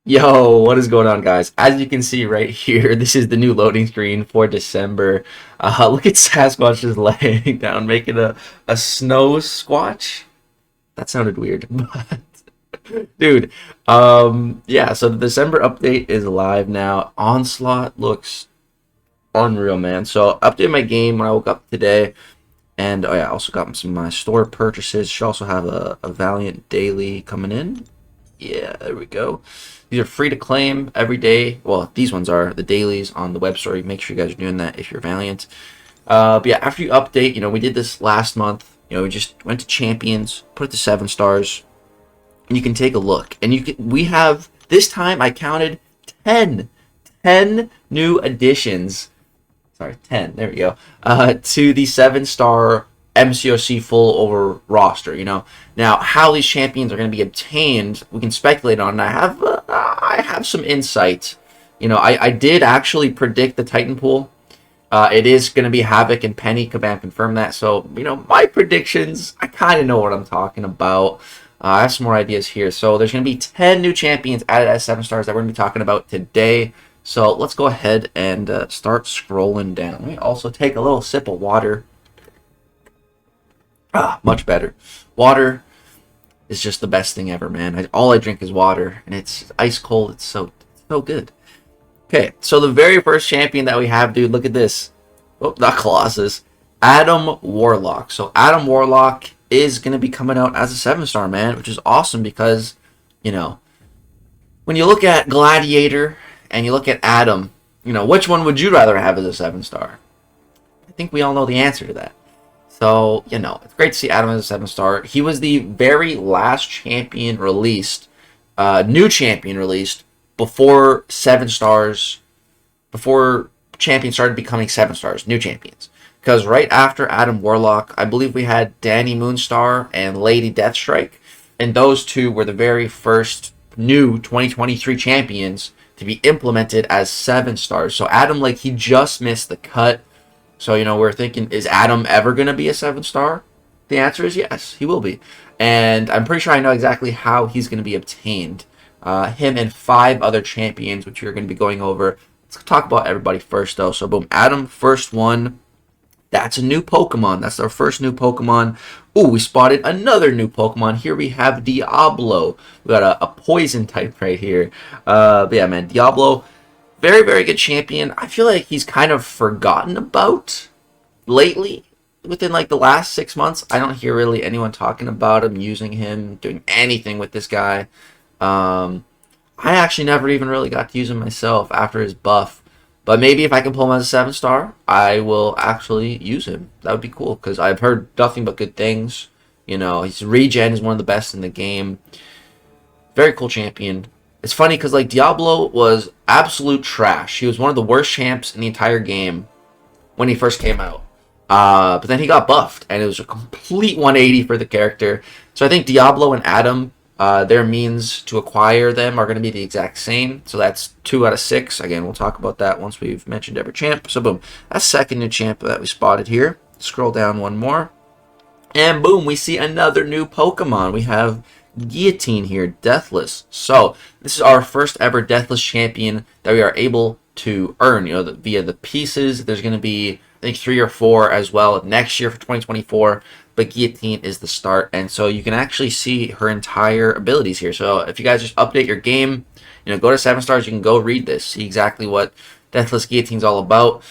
Yo, what is going on, guys? As you can see right here, this is the new loading screen for December. Look at Sasquatch just laying down, making a snow squatch. That sounded weird, but dude, yeah. So the December update is live now. Onslaught looks unreal, man. So updated my game when I woke up today, and oh yeah, I also got some of my store purchases. Should also have a Valiant daily coming in. Yeah, there we go. These are free to claim every day. Well, these ones are the dailies on the web store. Make sure you guys are doing that if you're Valiant. But yeah, after you update, we did this last month. We just went to Champions, put it to 7 stars, and you can take a look. And we have this time I counted 10 new additions. Sorry, 10. There we go. To the 7-star mcoc full over roster. Now how these champions are going to be obtained, we can speculate on. And I have some insight. I did actually predict the Titan pool. It is going to be Havoc and Penny. Kabam confirmed that. So my predictions, I kind of know what I'm talking about. I have some more ideas here. So there's going to be 10 new champions added as 7 stars that we're going to be talking about today. So let's go ahead and start scrolling down. Let me also take a little sip of water. Much better. Water is just the best thing ever, man. All I drink is water, and it's ice cold. It's so good. Okay, so the very first champion that we have, dude, look at this. Oh, not Colossus. Adam Warlock. So Adam Warlock is going to be coming out as a 7-star, man, which is awesome because, when you look at Gladiator and you look at Adam, which one would you rather have as a 7-star? I think we all know the answer to that. So, it's great to see Adam as a 7-star. He was the very last champion released, new champion released, before 7 stars, before champions started becoming 7 stars, new champions. Because right after Adam Warlock, I believe we had Danny Moonstar and Lady Deathstrike, and those two were the very first new 2023 champions to be implemented as 7 stars. So Adam, he just missed the cut. So, we're thinking, is Adam ever going to be a 7-star? The answer is yes, he will be. And I'm pretty sure I know exactly how he's going to be obtained. Him and 5 other champions, which we're going to be going over. Let's talk about everybody first, though. So, boom, Adam, first one. That's a new Pokemon. That's our first new Pokemon. Ooh, we spotted another new Pokemon. Here we have Diablo. We got a poison type right here. But yeah, man, Diablo. Very, very good champion. I feel like he's kind of forgotten about lately. Within the last 6 months, I don't hear really anyone talking about him, using him, doing anything with this guy. I actually never even really got to use him myself after his buff. But maybe if I can pull him as a 7-star, I will actually use him. That would be cool because I've heard nothing but good things. His regen is one of the best in the game. Very cool champion. It's funny because Diablo was absolute trash. He was one of the worst champs in the entire game when he first came out. But then he got buffed, and it was a complete 180 for the character. So I think Diablo and Adam, their means to acquire them are going to be the exact same. So that's 2 out of 6. Again, we'll talk about that once we've mentioned every champ. So boom, that's second new champ that we spotted here. Scroll down one more. And boom, we see another new Pokemon. We have Guillotine here, Deathless. So this is our first ever Deathless champion that we are able to earn, via the pieces. There's going to be, I think, 3 or 4 as well next year for 2024. But Guillotine is the start, and so you can actually see her entire abilities here. So if you guys just update your game, go to 7 stars, you can go read this, see exactly what Deathless Guillotine's all about.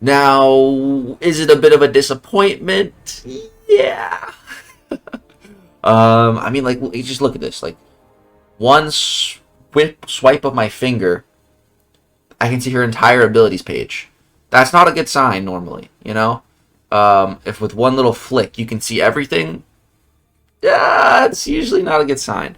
Now, is it a bit of a disappointment? Yeah. I mean, just look at this. One swipe of my finger, I can see her entire abilities page. That's not a good sign normally, If with one little flick you can see everything, yeah, it's usually not a good sign.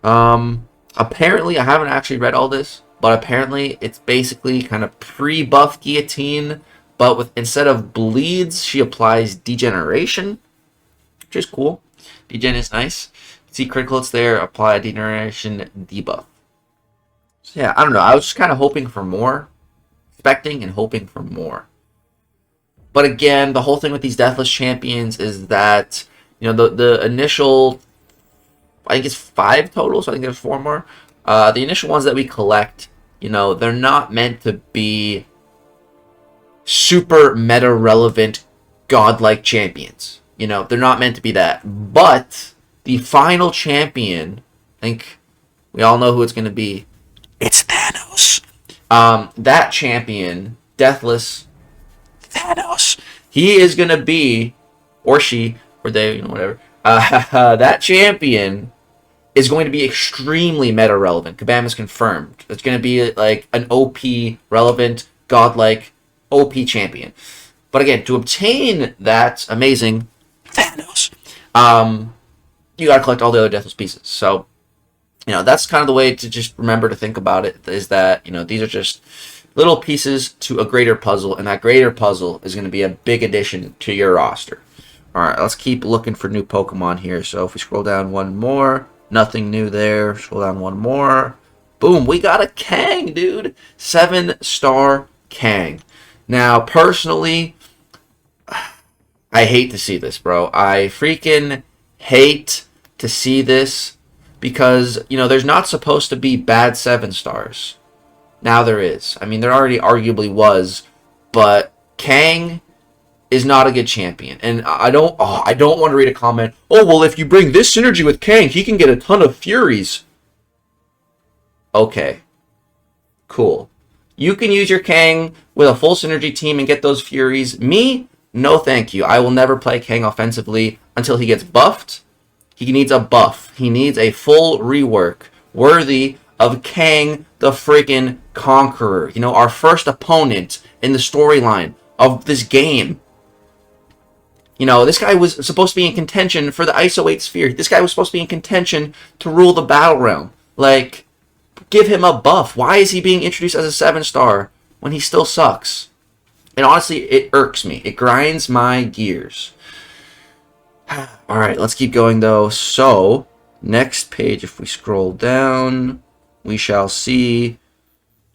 Apparently, I haven't actually read all this, but apparently it's basically kind of pre-buff Guillotine, but instead of bleeds, she applies degeneration, which is cool. Degen is nice. See critical hits there, apply degeneration debuff. So yeah, I don't know. I was just kind of hoping for more. Expecting and hoping for more. But again, the whole thing with these Deathless champions is that, the initial, I think it's 5 total, so I think there's 4 more. The initial ones that we collect, you know, they're not meant to be super meta relevant godlike champions. You know, they're not meant to be that. But the final champion, I think we all know who it's going to be. It's Thanos. That champion, Deathless Thanos, he is going to be, or she, or they, you know, whatever. That champion is going to be extremely meta relevant. Kabam is confirmed. It's going to be like an OP relevant, godlike OP champion. But again, to obtain that amazing Thanos, you got to collect all the other Deathless pieces. So, you know, that's kind of the way to just remember to think about it, is that, you know, these are just little pieces to a greater puzzle, and that greater puzzle is going to be a big addition to your roster. All right, let's keep looking for new Pokemon here. So if we scroll down one more, nothing new there. Scroll down one more. Boom, we got a Kang, dude. 7-star Kang. Now, personally, I hate to see this, bro. I freaking hate to see this because, you know, there's not supposed to be bad 7 stars. Now there is. I mean, there already arguably was, but Kang is not a good champion. And I don't want to read a comment, oh, well, if you bring this synergy with Kang, he can get a ton of Furies. Okay. Cool. You can use your Kang with a full synergy team and get those Furies. Me? No thank you. I will never play Kang offensively until he gets buffed. He needs a buff. He needs a full rework worthy of Kang the freaking Conqueror. You know, our first opponent in the storyline of this game. You know, this guy was supposed to be in contention for the ISO 8 sphere. This guy was supposed to be in contention to rule the battle realm. Like, give him a buff. Why is he being introduced as a 7-star when he still sucks? And honestly, it irks me. It grinds my gears. Alright, let's keep going though. So, next page, if we scroll down, we shall see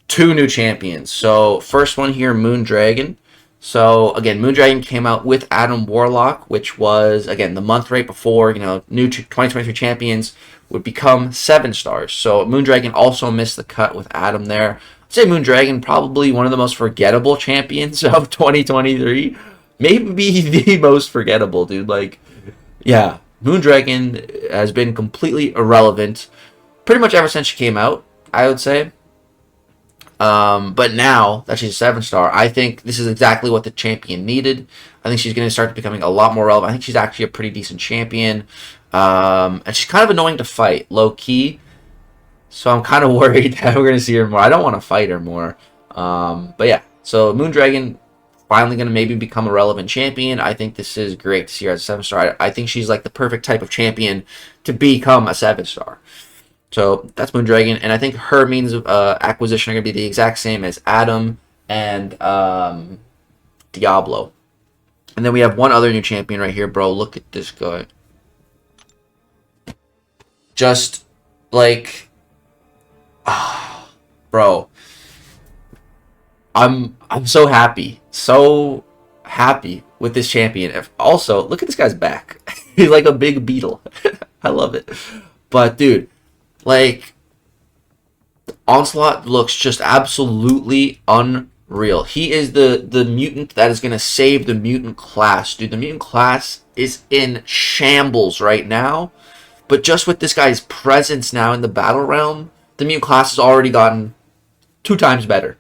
2 new champions. So, first one here, Moondragon. So, again, Moondragon came out with Adam Warlock, which was, again, the month right before, you know, new 2023 champions would become 7 stars. So, Moondragon also missed the cut with Adam there. I'd say Moondragon probably one of the most forgettable champions of 2023. Maybe the most forgettable, dude. Like, yeah, Moondragon has been completely irrelevant pretty much ever since she came out, I would say. But now that she's a 7-star, I think this is exactly what the champion needed. I think she's going to start becoming a lot more relevant. I think she's actually a pretty decent champion. And she's kind of annoying to fight, low-key. So I'm kind of worried that we're going to see her more. I don't want to fight her more. But yeah, so Moondragon finally going to maybe become a relevant champion. I think this is great to see her as a 7-star. I think she's like the perfect type of champion to become a 7-star. So that's Moondragon, and I think her means of acquisition are going to be the exact same as Adam and Diablo. And then we have one other new champion right here, bro. Look at this guy. Just like, bro, I'm so happy, with this champion. Also, look at this guy's back. He's like a big beetle. I love it. But dude, like, Onslaught looks just absolutely unreal. He is the mutant that is going to save the mutant class. Dude, the mutant class is in shambles right now. But just with this guy's presence now in the battle realm, the mutant class has already gotten 2 times better.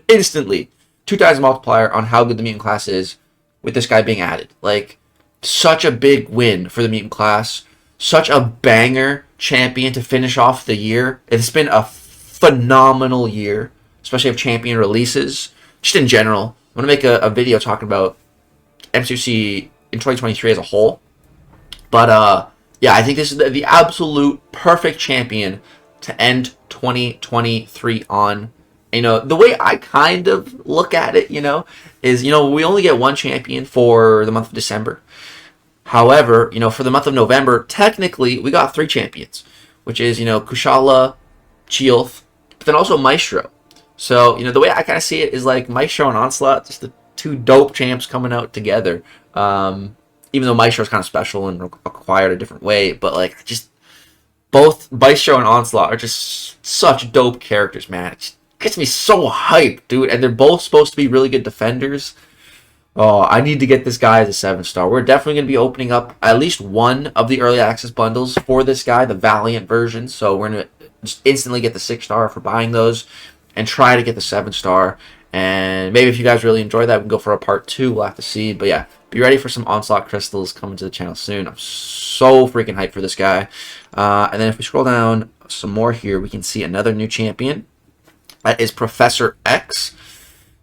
Instantly. 2 times multiplier on how good the mutant class is with this guy being added. Like, such a big win for the mutant class. Such a banger champion to finish off the year. It's been a phenomenal year, especially of champion releases. Just in general. I'm going to make a video talking about MCC in 2023 as a whole. But, yeah, I think this is the absolute perfect champion to end 2023 on. You know, the way I kind of look at it, you know, is, you know, we only get 1 champion for the month of December. However, you know, for the month of November, technically, we got 3 champions, which is, you know, Kushala, Chioth, but then also Maestro. So, you know, the way I kind of see it is like Maestro and Onslaught, just the 2 dope champs coming out together. Even though Maestro is kind of special and acquired a different way, but like, Both Bistro and Onslaught are just such dope characters, man. It gets me so hyped, dude. And they're both supposed to be really good defenders. Oh, I need to get this guy as a 7-star. We're definitely going to be opening up at least one of the early access bundles for this guy, the Valiant version. So we're going to just instantly get the 6-star for buying those and try to get the 7-star. And maybe if you guys really enjoy that, we can go for a part 2. We'll have to see. But yeah, be ready for some Onslaught crystals coming to the channel soon. I'm so freaking hyped for this guy. And then if we scroll down some more here, we can see another new champion. That is Professor X.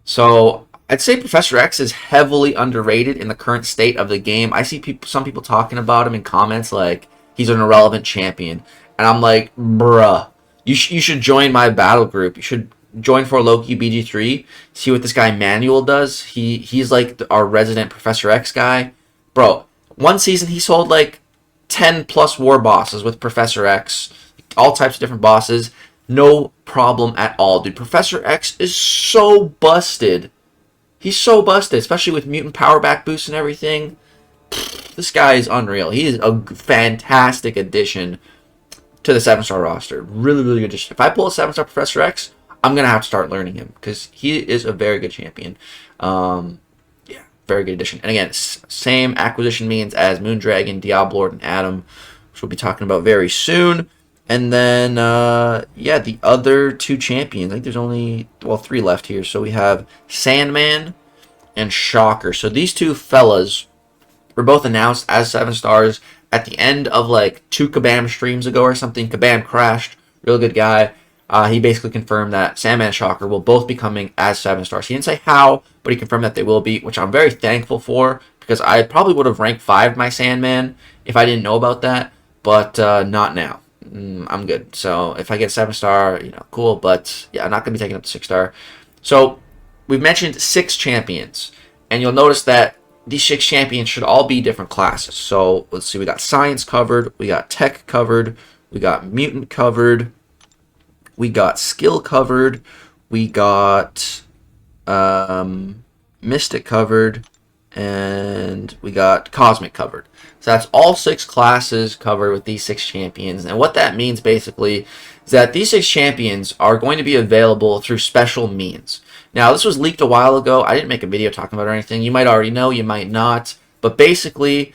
So I'd say Professor X is heavily underrated in the current state of the game. I see some people talking about him in comments like he's an irrelevant champion. And I'm like, bruh, you should join my battle group. You should join for Loki BG3. See what this guy Manuel does. He's like our resident Professor X guy. Bro, one season he sold like 10 plus war bosses with Professor X. All types of different bosses. No problem at all, dude. Professor X is so busted. He's so busted, especially with mutant power back boost and everything. This guy is unreal. He is a fantastic addition to the 7-star roster. Really, really good addition. If I pull a 7-star Professor X, I'm going to have to start learning him because he is a very good champion. Yeah, very good addition. And again, same acquisition means as Moondragon, Diablo, and Adam, which we'll be talking about very soon. And then, yeah, the other 2 champions. I think there's only, well, 3 left here. So we have Sandman and Shocker. So these 2 fellas were both announced as 7-stars at the end of like 2 Kabam streams ago or something. Kabam crashed. Real good guy. He basically confirmed that Sandman and Shocker will both be coming as 7-stars. He didn't say how, but he confirmed that they will be, which I'm very thankful for because I probably would have ranked 5 my Sandman if I didn't know about that, but not now. I'm good. So if I get 7-star, you know, cool. But yeah, I'm not going to be taking up the 6-star. So we've mentioned 6 champions. And you'll notice that these 6 champions should all be different classes. So let's see. We got Science covered. We got Tech covered. We got Mutant covered. We got Skill covered. We got Mystic covered. And we got Cosmic covered. So that's all 6 classes covered with these 6 champions. And what that means basically is that these 6 champions are going to be available through special means. Now, this was leaked a while ago. I didn't make a video talking about it or anything. You might already know, you might not. But basically,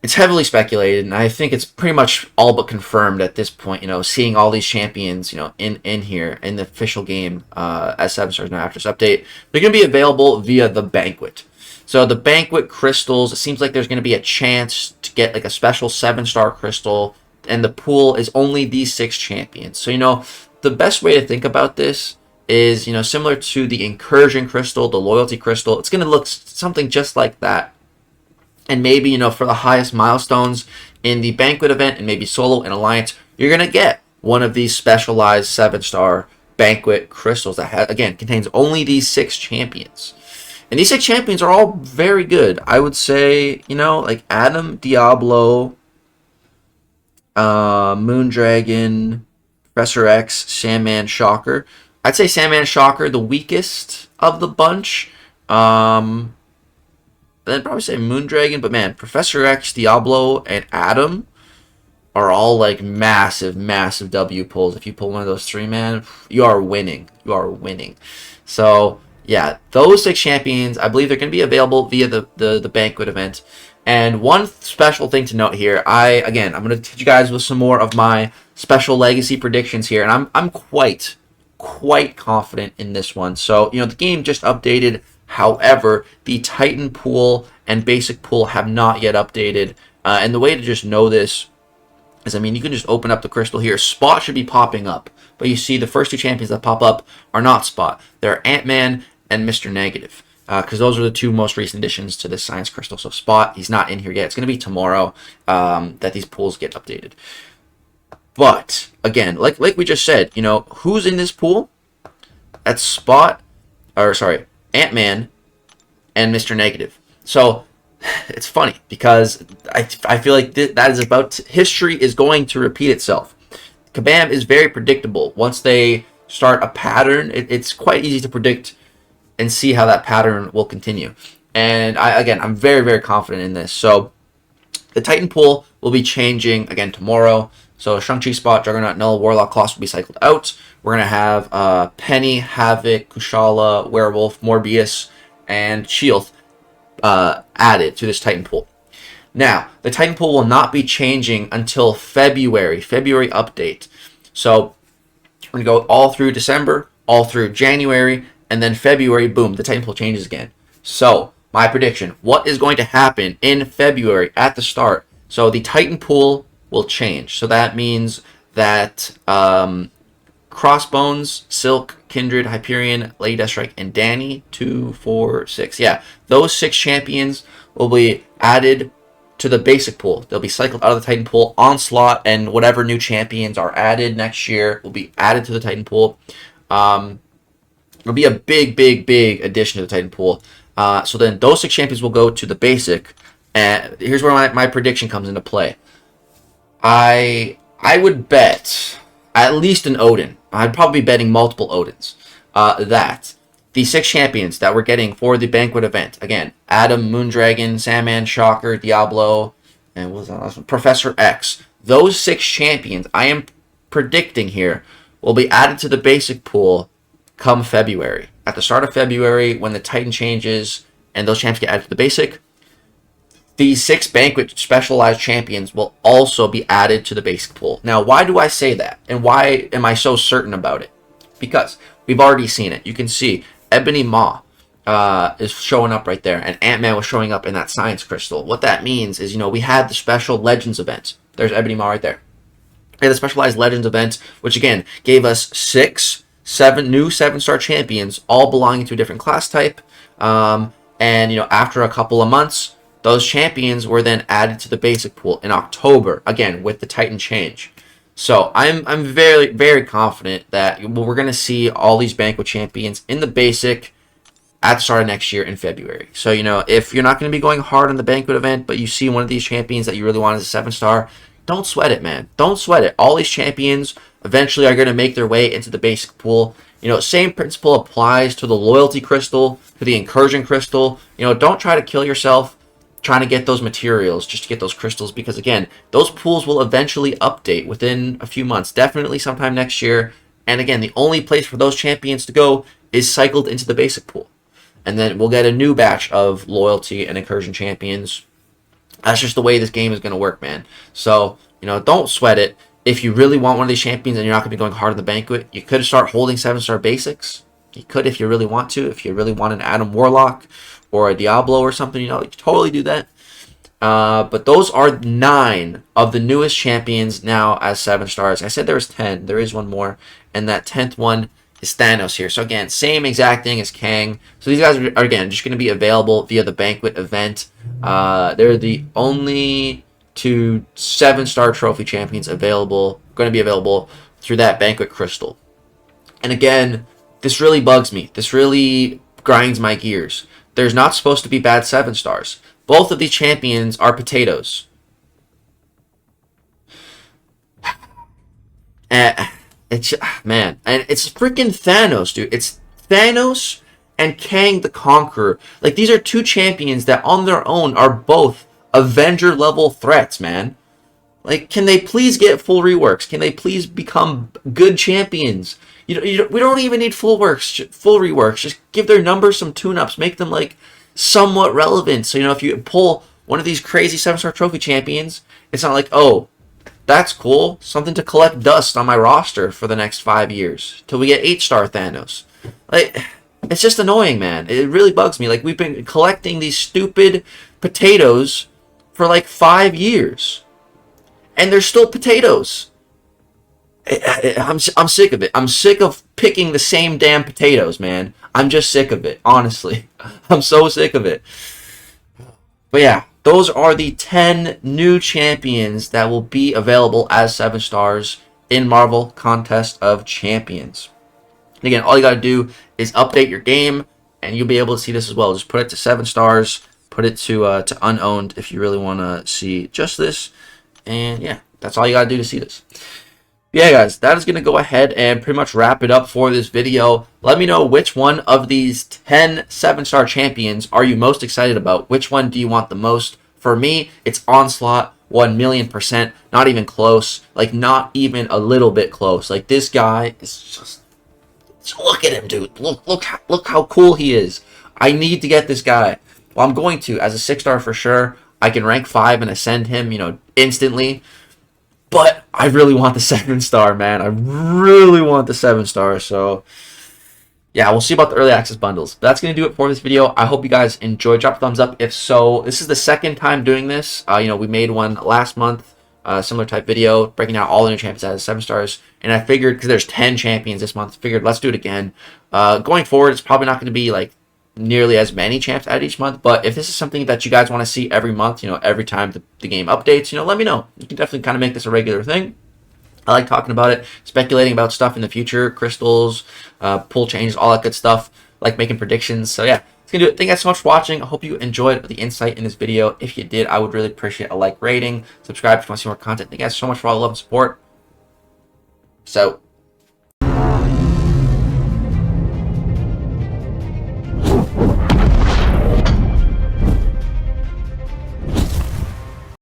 it's heavily speculated, and I think it's pretty much all but confirmed at this point, you know, seeing all these champions, you know, in here, in the official game as 7-stars now after this update. They're going to be available via the Banquet. So the Banquet crystals, it seems like there's going to be a chance to get like a special 7-star crystal, and the pool is only these 6 champions. So, you know, the best way to think about this is, you know, similar to the Incursion crystal, the Loyalty crystal. It's going to look something just like that. And maybe, you know, for the highest milestones in the Banquet event and maybe solo and alliance, you're going to get one of these specialized 7-star Banquet crystals that, again, contains only these 6 champions. And these 6 champions are all very good. I would say, you know, like Adam, Diablo, Moondragon, Professor X, Sandman, Shocker. I'd say Sandman and Shocker the weakest of the bunch. Then probably say Moondragon. But man, Professor X, Diablo, and Adam are all like massive, massive W pulls. If you pull one of those 3, man, you are winning. You are winning. So yeah, those 6 champions, I believe they're going to be available via the Banquet event. And one special thing to note here, I'm going to teach you guys with some more of my special legacy predictions here, and I'm quite confident in this one. So, you know, the game just updated. However, the Titan pool and basic pool have not yet updated. And the way to just know this is, I mean, you can just open up the crystal here. Spot should be popping up. But you see the first 2 champions that pop up are not Spot. They're Ant-Man and Mr. Negative. Because those are the 2 most recent additions to this Science Crystal. So Spot, he's not in here yet. It's going to be tomorrow that these pools get updated. But, again, like we just said, you know, who's in this pool? That's Spot, or sorry, Ant-Man and Mr. Negative. So, it's funny because I feel like that is about history is going to repeat itself. Kabam is very predictable. Once they start a pattern, it's quite easy to predict and see how that pattern will continue. And I'm very, very confident in this. So the Titan pool will be changing again tomorrow. So Shang-Chi spot, Juggernaut, Null, Warlock, Colossus will be cycled out. We're going to have Penny, Havoc, Kushala, Werewolf, Morbius, and Shield added to this Titan pool. Now, the Titan pool will not be changing until February update. So we're going to go all through December, all through January, and then February, boom, the Titan pool changes again. So, my prediction, what is going to happen in February at the start? So, the Titan pool will change. So, that means that Crossbones, Silk, Kindred, Hyperion, Lady Deathstrike, and Danny, 2, 4, 6. Yeah, those 6 champions will be added to the basic pool. They'll be cycled out of the Titan pool. Onslaught and whatever new champions are added next year will be added to the Titan pool. It'll be a big addition to the Titan pool. So then those 6 champions will go to the basic. And here's where my prediction comes into play. I would bet at least an Odin. I'd probably be betting multiple Odins. That the 6 champions that we're getting for the Banquet event, again, Adam, Moondragon, Sandman, Shocker, Diablo, and what was that last one? Professor X. Those 6 champions I am predicting here will be added to the basic pool come February. At the start of February, when the Titan changes and those champions get added to the basic, these 6 Banquet specialized champions will also be added to the basic pool. Now, why do I say that? And why am I so certain about it? Because we've already seen it. You can see Ebony Maw is showing up right there, and Ant-Man was showing up in that Science Crystal. What that means is, we had the special Legends event. There's Ebony Maw right there. We had the specialized Legends event, which again gave us 7 new 7-star champions, all belonging to a different class type. And after a couple of months, those champions were then added to the basic pool in October, again with the Titan change. So I'm very confident that we're going to see all these Banquet champions in the basic at the start of next year in February. So, if you're not going to be going hard on the Banquet event, but you see one of these champions that you really want as a 7-star, don't sweat it, man. Don't sweat it. All these champions eventually are going to make their way into the basic pool. Same principle applies to the Loyalty Crystal, to the Incursion Crystal. Don't try to kill yourself trying to get those materials just to get those crystals, because again, those pools will eventually update within a few months, definitely sometime next year. And again, the only place for those champions to go is cycled into the basic pool. And then we'll get a new batch of Loyalty and Incursion champions. That's just the way this game is going to work, man. So, don't sweat it. If you really want one of these champions and you're not going to be going hard on the Banquet, you could start holding 7-star basics. You could if you really want to. If you really want an Adam Warlock or a Diablo or something, you can totally do that. But those are 9 of the newest champions now as 7 stars. I said there was 10. There is one more. And that 10th one is Thanos here. So again, same exact thing as Kang. So these guys are again just going to be available via the Banquet event. They're the only 2 7-star trophy champions going to be available through that Banquet crystal. And again, this really bugs me. This really grinds my gears. There's not supposed to be bad 7-stars. Both of these champions are potatoes. It's man, and it's freaking Thanos, dude. It's Thanos and Kang the Conqueror. Like, these are 2 champions that on their own are both Avenger level threats, man. Like, can they please get full reworks? Can they please become good champions? We don't even need full reworks. Just give their numbers some tune-ups. Make them, like, somewhat relevant. So, if you pull one of these crazy 7-star trophy champions, it's not like, oh, that's cool. Something to collect dust on my roster for the next 5 years. Till we get 8-star Thanos. Like, it's just annoying, man. It really bugs me. Like, we've been collecting these stupid potatoes for, like, 5 years. And they're still potatoes. I'm sick of it. I'm sick of picking the same damn potatoes, man. I'm just sick of it, honestly. I'm so sick of it. But yeah, those are the 10 new champions that will be available as 7 stars in Marvel Contest of Champions. And again, all you got to do is update your game, and you'll be able to see this as well. Just put it to 7 stars, put it to unowned if you really want to see just this. And yeah, that's all you got to do to see this. Yeah, guys, that is going to go ahead and pretty much wrap it up for this video. Let me know which one of these 10 7-star champions are you most excited about. Which one do you want the most? For me, it's Onslaught. 1,000,000%, not even close, like not even a little bit close. Like this guy is just look at him, dude. Look how cool he is. I need to get this guy. Well, I'm going to as a 6-star for sure. I can rank 5 and ascend him, you know, instantly. But I really want the 7-star, man. I really want the 7-star. So yeah, we'll see about the early access bundles. But that's going to do it for this video. I hope you guys enjoyed. Drop a thumbs up if so. This is the second time doing this. You know, we made one last month, similar type video, breaking out all the new champions as 7 stars. And I figured, because there's 10 champions this month, figured let's do it again. Going forward, it's probably not going to be like nearly as many champs at each month. But if this is something that you guys want to see every month, you know, every time the game updates, you know, let me know. You can definitely kind of make this a regular thing. I like talking about it, speculating about stuff in the future, crystals, pull changes, all that good stuff. I like making predictions. So yeah, that's going to do it. Thank you guys so much for watching. I hope you enjoyed the insight in this video. If you did, I would really appreciate a like rating. Subscribe if you want to see more content. Thank you guys so much for all the love and support. So.